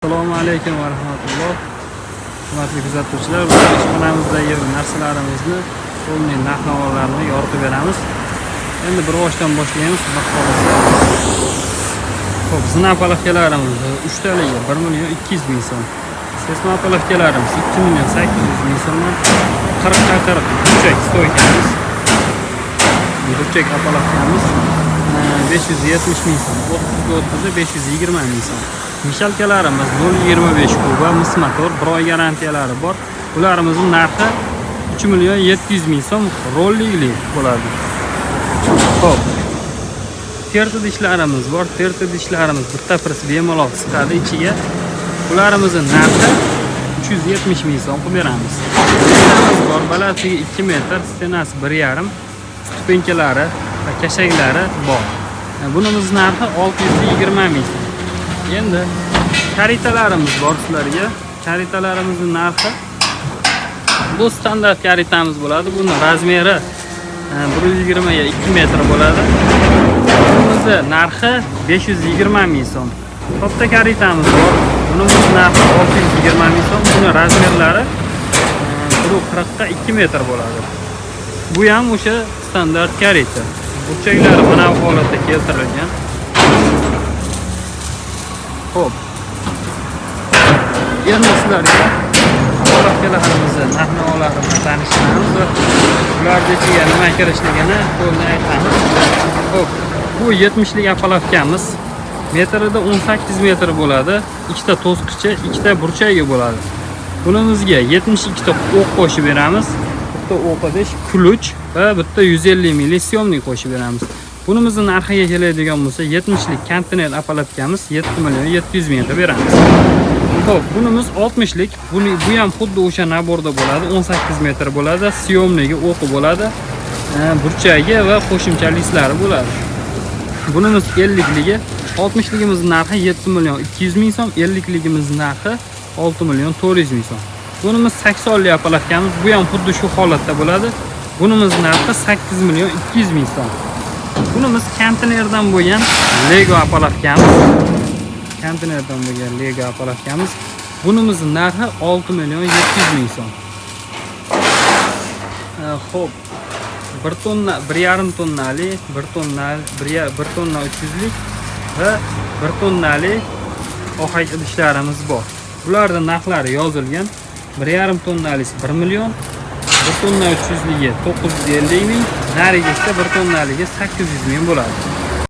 Assalomu alaykum va rahmatulloh. Hurmatli kuzatuvchilar, bugun ishxonamizdagi narsalarimizni, qo'lning narx-navolarni yoritib beramiz. Endi bir boshdan boshlaymiz. Xo'p, zina palafkalarimiz 3 taligi 1.200.000 so'm. Sesma palafkalarimiz 2.800.000 so'mdan 40 burchak stoykamiz. Burchak palafkamiz 570.000 so'm. 30 520.000 so'm. Mishalkalarimiz 0.25 kuba mis motor, 1 oy garantiyalari bor. Ularimizning narxi 3.700.000 so'm rollikli bo'ladi. Xo'p. Terti dishlarimiz bor. Terti dishlarimiz bitta press bemalol chiqadi ichiga. Ularimizning narxi 370.000 so'm qilib beramiz. Stenamiz bor, balandligi 2 metr, stenasi 1.5, stupenkalari va kashaklari bor. Bunimiz narxi 620.000 so'm. Endi karitalarimiz bor sizlarga. Karitalarimizning narxi bu standart karitamiz bo'ladi. Buni razmeri 120 ga 2 metr bo'ladi. Bunimizning narxi 520.000 so'm. Katta karitamiz bor. Bunimiz narxi 620.000 so'm. Buni razmerlari 140 ga 2 metr bo'ladi. Bu ham o'sha standart karita. Burchaklari mana bu holatda keltirilgan. Xo'p. Endi sizlarga palafkalarimizni, narx-navolarini tanishtiramiz va ularning ichiga nima kirishligini to'liq aytamiz. Xo'p, bu 70 lik palafkamiz. Metrida 18 metr bo'ladi. Ikkita to'sqichi, ikkita burchagi bo'ladi. Bunimizga 72 ta o'q qo'shib beramiz. Bitta o'q idish, ключ va bitta 150 ml syomnik qo'shib beramiz. Bunimizning narxiga keladigan bo'lsa 70 lik konteyner appalatgamiz 7.700.000 ga beramiz. Xo'p, bunimiz 60 lik. Bu ham xuddi o'sha naborda bo'ladi. 18 metr bo'ladi, syomnigi o'qi bo'ladi, burchagi va qo'shimcha listlari bo'ladi. Bunimiz 50 ligi, 60 ligimizning narxi 7.200.000 so'm, 50 ligimizning narxi 6.400.000 so'm. Bunimiz 80 lik appalatgamiz, bu ham xuddi shu holatda bo'ladi. Bunimizning narxi 8.200.000 so'm. Bunimiz konteynerdan bo'lgan Lego appalatgamiz. Konteynerdan bo'lgan Lego appalatgamiz. Bunimizning narxi 6.700.000 so'm. Xo'p. 1 tonna, 1.5 tonnali, 1 tonna, 1 tonna 300 lik va 1 tonnali ohak idishlarimiz bor. Bularning narxlari yozilgan. 1.5 tonnalisi 1 million, 1 tonna 300 ligi 950.000, narigisi 1 tonnaligi 800.000 bo'ladi.